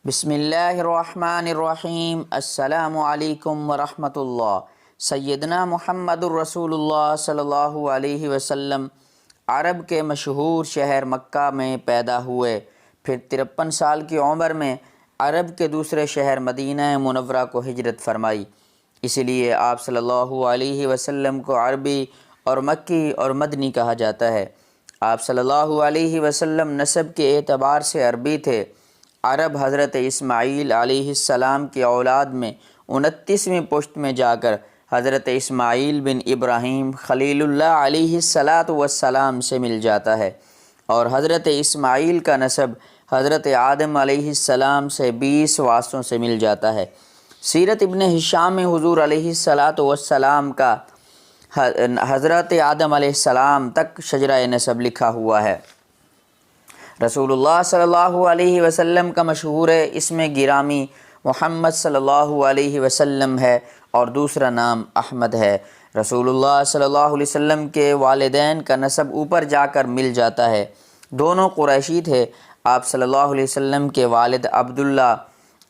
بسم اللہ الرحمن الرحیم۔ السلام علیکم ورحمۃ اللہ۔ سیدنا محمد الرسول اللہ صلی اللہ علیہ وسلم عرب کے مشہور شہر مکہ میں پیدا ہوئے، پھر 53 سال کی عمر میں عرب کے دوسرے شہر مدینہ منورہ کو ہجرت فرمائی۔ اسی لیے آپ صلی اللہ علیہ وسلم کو عربی اور مکی اور مدنی کہا جاتا ہے۔ آپ صلی اللہ علیہ وسلم نسب کے اعتبار سے عربی تھے۔ عرب حضرت اسماعیل علیہ السلام کی اولاد میں 29ویں پشت میں جا کر حضرت اسماعیل بن ابراہیم خلیل اللہ علیہ السلام سے مل جاتا ہے، اور حضرت اسماعیل کا نسب حضرت آدم علیہ السلام سے 20 واسطوں سے مل جاتا ہے۔ سیرت ابن ہشام میں حضور علیہ السلام کا حضرت آدم علیہ السلام تک شجرہ نسب لکھا ہوا ہے۔ رسول اللہ صلی اللہ علیہ وسلم کا مشہور اسم گرامی محمد صلی اللہ علیہ وسلم ہے، اور دوسرا نام احمد ہے۔ رسول اللہ صلی اللہ علیہ وسلم کے والدین کا نسب اوپر جا کر مل جاتا ہے، دونوں قریشی تھے۔ آپ صلی اللہ علیہ وسلم کے والد عبداللہ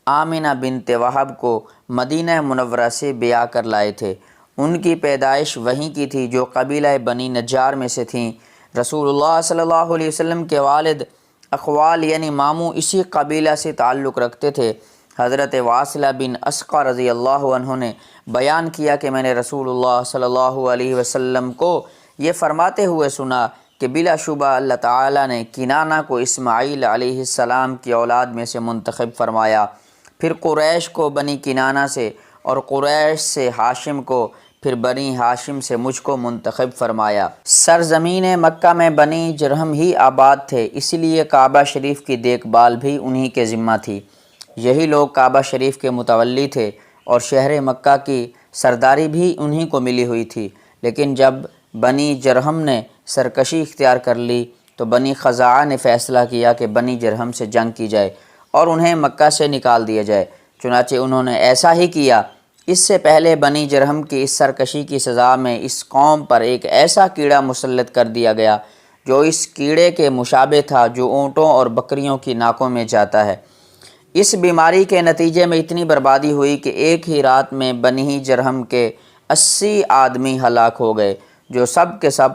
آمنہ بنت وہب کو مدینہ منورہ سے بیاہ کر لائے تھے۔ ان کی پیدائش وہیں کی تھی جو قبیلہ بنی نجار میں سے تھیں۔ رسول اللہ صلی اللہ علیہ وسلم کے والد اخوال یعنی ماموں اسی قبیلہ سے تعلق رکھتے تھے۔ حضرت واصلہ بن اسقع رضی اللہ عنہ نے بیان کیا کہ میں نے رسول اللہ صلی اللہ علیہ وسلم کو یہ فرماتے ہوئے سنا کہ بلا شبہ اللہ تعالیٰ نے کنانہ کو اسماعیل علیہ السلام کی اولاد میں سے منتخب فرمایا، پھر قریش کو بنی کنانہ سے، اور قریش سے ہاشم کو، پھر بنی ہاشم سے مجھ کو منتخب فرمایا۔ سرزمین مکہ میں بنی جرہم ہی آباد تھے، اسی لیے کعبہ شریف کی دیکھ بھال بھی انہی کے ذمہ تھی۔ یہی لوگ کعبہ شریف کے متولی تھے، اور شہر مکہ کی سرداری بھی انہی کو ملی ہوئی تھی۔ لیکن جب بنی جرہم نے سرکشی اختیار کر لی تو بنی خزاعہ نے فیصلہ کیا کہ بنی جرہم سے جنگ کی جائے اور انہیں مکہ سے نکال دیا جائے۔ چنانچہ انہوں نے ایسا ہی کیا۔ اس سے پہلے بنی جرہم کی اس سرکشی کی سزا میں اس قوم پر ایک ایسا کیڑا مسلط کر دیا گیا جو اس کیڑے کے مشابہ تھا جو اونٹوں اور بکریوں کی ناکوں میں جاتا ہے۔ اس بیماری کے نتیجے میں اتنی بربادی ہوئی کہ ایک ہی رات میں بنی جرہم کے 80 آدمی ہلاک ہو گئے، جو سب کے سب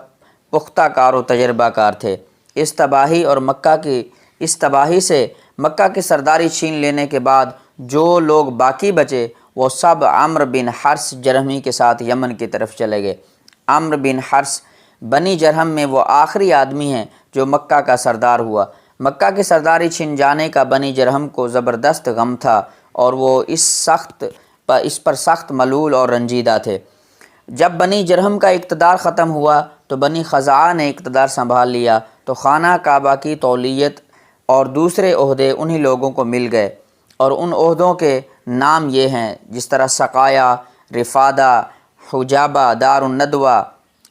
پختہ کار و تجربہ کار تھے۔ اس تباہی سے مکہ کی سرداری چھین لینے کے بعد جو لوگ باقی بچے وہ سب عمرو بن حرث جرہمی کے ساتھ یمن کی طرف چلے گئے۔ عمرو بن حرث بنی جرہم میں وہ آخری آدمی ہیں جو مکہ کا سردار ہوا۔ مکہ کی سرداری چھن جانے کا بنی جرہم کو زبردست غم تھا، اور وہ اس پر سخت ملول اور رنجیدہ تھے۔ جب بنی جرہم کا اقتدار ختم ہوا تو بنی خزاعہ نے اقتدار سنبھال لیا، تو خانہ کعبہ کی تولیت اور دوسرے عہدے انہی لوگوں کو مل گئے، اور ان عہدوں کے نام یہ ہیں جس طرح سقایا، رفادہ، حجابہ، دار الندوہ،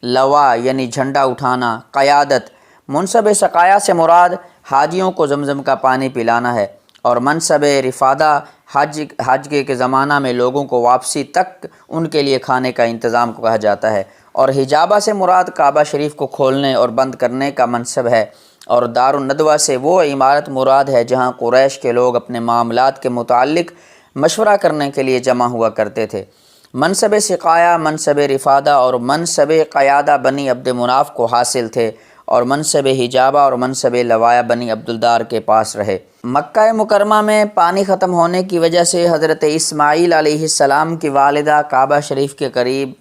لوا یعنی جھنڈا اٹھانا، قیادت۔ منصب سقایا سے مراد حاجیوں کو زمزم کا پانی پلانا ہے، اور منصب رفادہ حج کے زمانہ میں لوگوں کو واپسی تک ان کے لیے کھانے کا انتظام کو کہا جاتا ہے، اور حجابہ سے مراد کعبہ شریف کو کھولنے اور بند کرنے کا منصب ہے، اور دار الندوہ سے وہ عمارت مراد ہے جہاں قریش کے لوگ اپنے معاملات کے متعلق مشورہ کرنے کے لیے جمع ہوا کرتے تھے۔ منصب سقایا، منصب رفادہ اور منصب قیادہ بنی عبد مناف کو حاصل تھے، اور منصب حجابہ اور منصب لوایا بنی عبدالدار کے پاس رہے۔ مکہ مکرمہ میں پانی ختم ہونے کی وجہ سے حضرت اسماعیل علیہ السلام کی والدہ کعبہ شریف کے قریب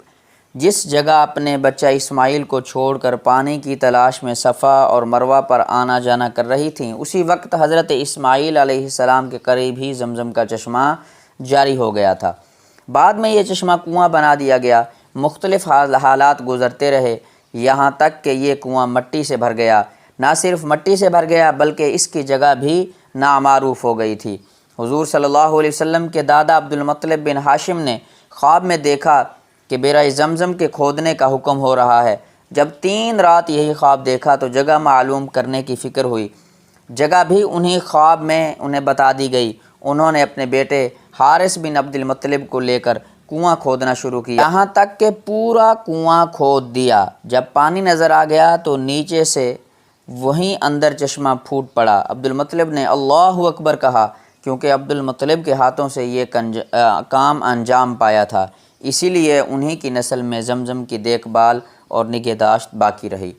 جس جگہ اپنے بچہ اسماعیل کو چھوڑ کر پانی کی تلاش میں صفا اور مروہ پر آنا جانا کر رہی تھیں، اسی وقت حضرت اسماعیل علیہ السلام کے قریب ہی زمزم کا چشمہ جاری ہو گیا تھا۔ بعد میں یہ چشمہ کنواں بنا دیا گیا۔ مختلف حالات گزرتے رہے، یہاں تک کہ یہ کنواں مٹی سے بھر گیا۔ نہ صرف مٹی سے بھر گیا بلکہ اس کی جگہ بھی نامعروف ہو گئی تھی۔ حضور صلی اللہ علیہ وسلم کے دادا عبدالمطلب بن ہاشم نے خواب میں دیکھا کہ بیرہ زمزم کے کھودنے کا حکم ہو رہا ہے۔ جب 3 رات یہی خواب دیکھا تو جگہ معلوم کرنے کی فکر ہوئی۔ جگہ بھی انہی خواب میں انہیں بتا دی گئی۔ انہوں نے اپنے بیٹے حارث بن عبدالمطلب کو لے کر کنواں کھودنا شروع کیا، یہاں تک کہ پورا کنواں کھود دیا۔ جب پانی نظر آ گیا تو نیچے سے وہیں اندر چشمہ پھوٹ پڑا۔ عبدالمطلب نے اللہ اکبر کہا۔ کیونکہ عبد المطلب کے ہاتھوں سے یہ کام انجام پایا تھا، اسی لیے انہی کی نسل میں زمزم کی دیکھ بھال اور نگہداشت باقی رہی۔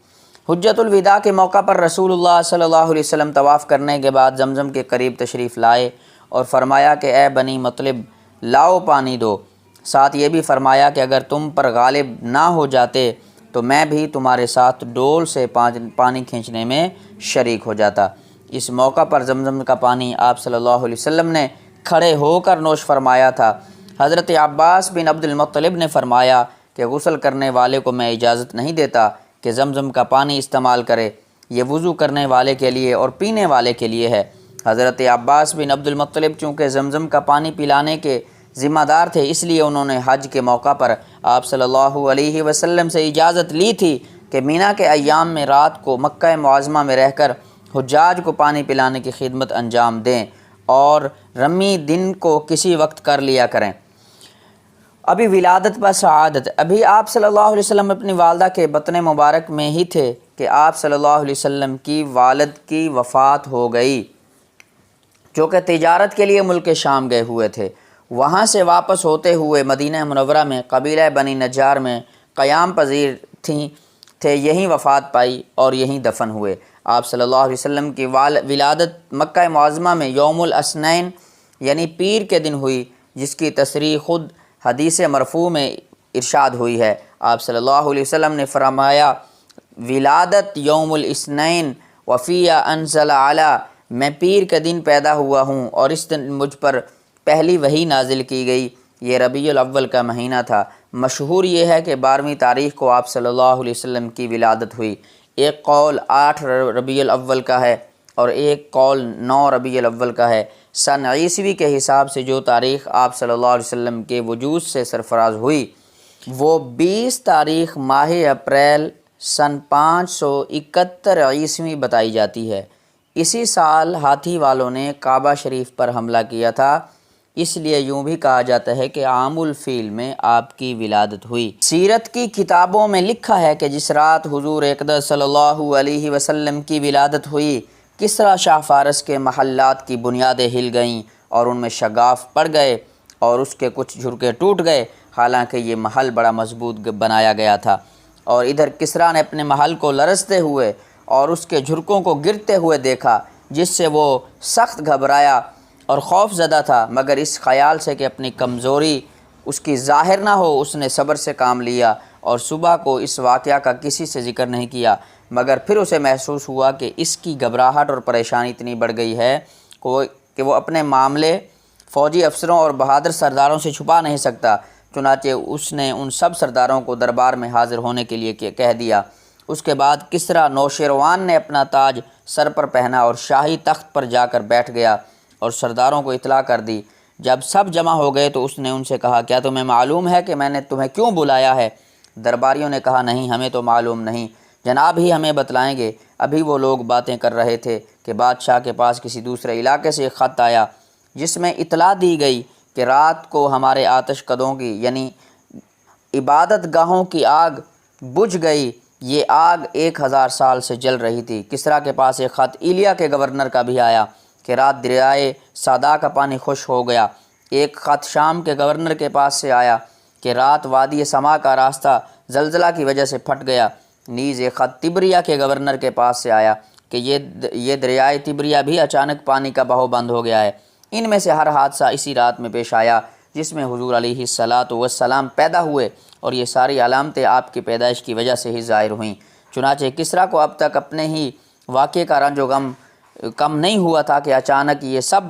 حجۃ الوداع کے موقع پر رسول اللہ صلی اللہ علیہ وسلم طواف کرنے کے بعد زمزم کے قریب تشریف لائے اور فرمایا کہ اے بنی مطلب لاؤ پانی دو، ساتھ یہ بھی فرمایا کہ اگر تم پر غالب نہ ہو جاتے تو میں بھی تمہارے ساتھ ڈول سے پانی کھینچنے میں شریک ہو جاتا۔ اس موقع پر زمزم کا پانی آپ صلی اللہ علیہ وسلم نے کھڑے ہو کر نوش فرمایا تھا۔ حضرت عباس بن عبد المطلب نے فرمایا کہ غسل کرنے والے کو میں اجازت نہیں دیتا کہ زمزم کا پانی استعمال کرے، یہ وضو کرنے والے کے لیے اور پینے والے کے لیے ہے۔ حضرت عباس بن عبد المطلب چونکہ زمزم کا پانی پلانے کے ذمہ دار تھے، اس لیے انہوں نے حج کے موقع پر آپ صلی اللہ علیہ وسلم سے اجازت لی تھی کہ مینا کے ایام میں رات کو مکہ معظمہ میں رہ کر حجاج کو پانی پلانے کی خدمت انجام دیں اور رمی دن کو کسی وقت کر لیا کریں۔ ابھی ولادت و سعادت، ابھی آپ صلی اللہ علیہ وسلم اپنی والدہ کے بطن مبارک میں ہی تھے کہ آپ صلی اللہ علیہ وسلم کی والد کی وفات ہو گئی، جو کہ تجارت کے لیے ملک شام گئے ہوئے تھے۔ وہاں سے واپس ہوتے ہوئے مدینہ منورہ میں قبیلہ بنی نجار میں قیام پذیر تھے، یہیں وفات پائی اور یہیں دفن ہوئے۔ آپ صلی اللہ علیہ وسلم کی ولادت مکہ معظمہ میں یوم الاثنین یعنی پیر کے دن ہوئی، جس کی تصریح خود حدیث مرفوع میں ارشاد ہوئی ہے۔ آپ صلی اللہ علیہ وسلم نے فرمایا ولادت یوم الاثنین وفیہ انزل علی، میں پیر کے دن پیدا ہوا ہوں اور اس دن مجھ پر پہلی وحی نازل کی گئی۔ یہ ربیع الاول کا مہینہ تھا۔ مشہور یہ ہے کہ 12ویں تاریخ کو آپ صلی اللہ علیہ وسلم کی ولادت ہوئی۔ ایک قول 8 ربیع الاول کا ہے اور ایک قول 9 ربیع الاول کا ہے۔ سن عیسوی کے حساب سے جو تاریخ آپ صلی اللہ علیہ وسلم کے وجود سے سرفراز ہوئی وہ 20 تاریخ ماہ اپریل سن 571 عیسوی بتائی جاتی ہے۔ اسی سال ہاتھی والوں نے کعبہ شریف پر حملہ کیا تھا، اس لیے یوں بھی کہا جاتا ہے کہ عام الفیل میں آپ کی ولادت ہوئی۔ سیرت کی کتابوں میں لکھا ہے کہ جس رات حضور اقدس صلی اللہ علیہ وسلم کی ولادت ہوئی، کسریٰ شاہ فارس کے محلات کی بنیادیں ہل گئیں اور ان میں شگاف پڑ گئے اور اس کے کچھ جھرکے ٹوٹ گئے، حالانکہ یہ محل بڑا مضبوط بنایا گیا تھا۔ اور ادھر کسریٰ نے اپنے محل کو لرزتے ہوئے اور اس کے جھرکوں کو گرتے ہوئے دیکھا، جس سے وہ سخت گھبرایا اور خوف زدہ تھا، مگر اس خیال سے کہ اپنی کمزوری اس کی ظاہر نہ ہو اس نے صبر سے کام لیا اور صبح کو اس واقعہ کا کسی سے ذکر نہیں کیا، مگر پھر اسے محسوس ہوا کہ اس کی گھبراہٹ اور پریشانی اتنی بڑھ گئی ہے کہ وہ اپنے معاملے فوجی افسروں اور بہادر سرداروں سے چھپا نہیں سکتا۔ چنانچہ اس نے ان سب سرداروں کو دربار میں حاضر ہونے کے لیے کہہ دیا۔ اس کے بعد کسریٰ نوشیروان نے اپنا تاج سر پر پہنا اور شاہی تخت پر جا کر بیٹھ گیا اور سرداروں کو اطلاع کر دی۔ جب سب جمع ہو گئے تو اس نے ان سے کہا کیا تمہیں معلوم ہے کہ میں نے تمہیں کیوں بلایا ہے؟ درباریوں نے کہا نہیں، ہمیں تو معلوم نہیں، جناب ہی ہمیں بتلائیں گے۔ ابھی وہ لوگ باتیں کر رہے تھے کہ بادشاہ کے پاس کسی دوسرے علاقے سے ایک خط آیا جس میں اطلاع دی گئی کہ رات کو ہمارے آتش کدوں کی یعنی عبادت گاہوں کی آگ بجھ گئی۔ یہ آگ 1000 سال سے جل رہی تھی۔ کسریٰ کے پاس ایک خط ایلیا کے گورنر کا بھی آیا کہ رات دریائے سادا کا پانی خشک ہو گیا۔ ایک خط شام کے گورنر کے پاس سے آیا کہ رات وادی سما کا راستہ زلزلہ کی وجہ سے پھٹ گیا۔ نیز ایک خط تبریا کے گورنر کے پاس سے آیا کہ یہ دریائے تبریا بھی اچانک پانی کا بہاؤ بند ہو گیا ہے۔ ان میں سے ہر حادثہ اسی رات میں پیش آیا جس میں حضور علیہ الصلاۃ والسلام پیدا ہوئے، اور یہ ساری علامتیں آپ کی پیدائش کی وجہ سے ہی ظاہر ہوئیں۔ چنانچہ کسریٰ کو اب تک اپنے ہی واقعے کا رنج و غم کم نہیں ہوا تھا کہ اچانک یہ سب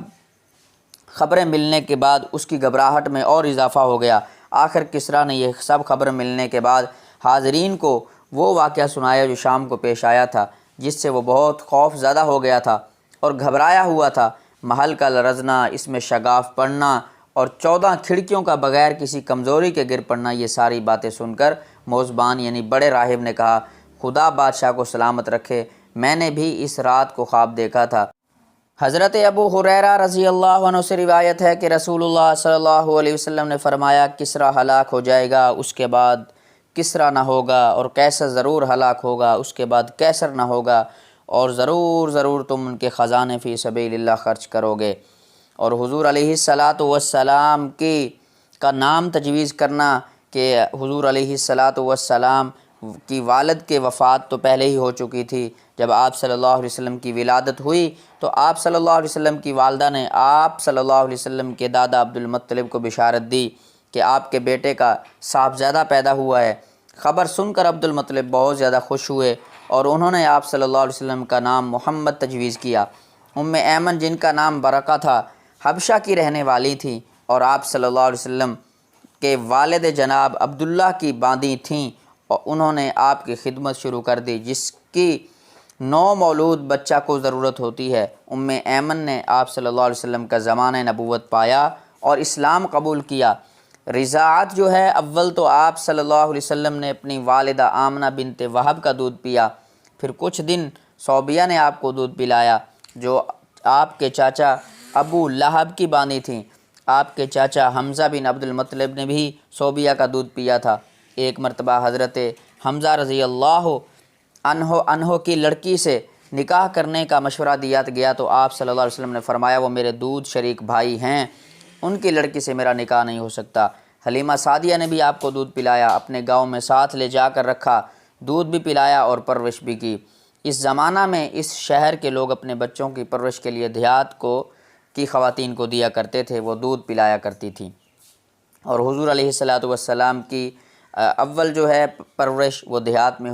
خبریں ملنے کے بعد اس کی گھبراہٹ میں اور اضافہ ہو گیا۔ آخر کسریٰ نے یہ سب خبر ملنے کے بعد حاضرین کو وہ واقعہ سنایا جو شام کو پیش آیا تھا، جس سے وہ بہت خوف زدہ ہو گیا تھا اور گھبرایا ہوا تھا۔ محل کا لرزنا، اس میں شگاف پڑنا اور 14 کھڑکیوں کا بغیر کسی کمزوری کے گر پڑنا، یہ ساری باتیں سن کر موزبان یعنی بڑے راہب نے کہا خدا بادشاہ کو سلامت رکھے، میں نے بھی اس رات کو خواب دیکھا تھا۔ حضرت ابو ہریرہ رضی اللہ عنہ سے روایت ہے کہ رسول اللہ صلی اللہ علیہ وسلم نے فرمایا کسریٰ ہلاک ہو جائے گا، اس کے بعد کسریٰ نہ ہوگا، اور قیصر ضرور ہلاک ہوگا، اس کے بعد قیصر نہ ہوگا، اور ضرور تم ان کے خزانے فی سبیل اللہ خرچ کرو گے، اور حضور علیہ الصلاۃ والسلام کا نام تجویز کرنا کہ حضور علیہ الصلاۃ والسلام کی والد کے وفات تو پہلے ہی ہو چکی تھی۔ جب آپ صلی اللہ علیہ وسلم کی ولادت ہوئی تو آپ صلی اللہ علیہ وسلم کی والدہ نے آپ صلی اللہ علیہ وسلم کے دادا عبد المطلب کو بشارت دی کہ آپ کے بیٹے کا صاحبزادہ پیدا ہوا ہے۔ خبر سن کر عبد المطلب بہت زیادہ خوش ہوئے اور انہوں نے آپ صلی اللہ علیہ وسلم کا نام محمد تجویز کیا۔ ایمن جن کا نام برکہ تھا، حبشہ کی رہنے والی تھیں اور آپ صلی اللہ علیہ وسلم کے والد جناب عبداللہ کی باندی تھیں، اور انہوں نے آپ کی خدمت شروع کر دی جس کی نو مولود بچہ کو ضرورت ہوتی ہے۔ ایمن نے آپ صلی اللہ علیہ وسلم کا زمانہ نبوت پایا اور اسلام قبول کیا۔ رضاعت جو ہے، اول تو آپ صلی اللہ علیہ وسلم نے اپنی والدہ آمنہ بنت وہب کا دودھ پیا، پھر کچھ دن صوبیہ نے آپ کو دودھ پلایا جو آپ کے چاچا ابو لہب کی بانی تھیں۔ آپ کے چاچا حمزہ بن عبد المطلب نے بھی صوبیہ کا دودھ پیا تھا۔ ایک مرتبہ حضرت حمزہ رضی اللہ عنہ کی لڑکی سے نکاح کرنے کا مشورہ دیا گیا تو آپ صلی اللہ علیہ وسلم نے فرمایا وہ میرے دودھ شریک بھائی ہیں، ان کی لڑکی سے میرا نکاح نہیں ہو سکتا۔ حلیمہ سعدیہ نے بھی آپ کو دودھ پلایا، اپنے گاؤں میں ساتھ لے جا کر رکھا، دودھ بھی پلایا اور پرورش بھی کی۔ اس زمانہ میں اس شہر کے لوگ اپنے بچوں کی پرورش کے لیے دیہات کی خواتین کو دیا کرتے تھے، وہ دودھ پلایا کرتی تھیں۔ اور حضور علیہ الصلاۃ والسلام کی اول جو ہے پرورش وہ دیہات میں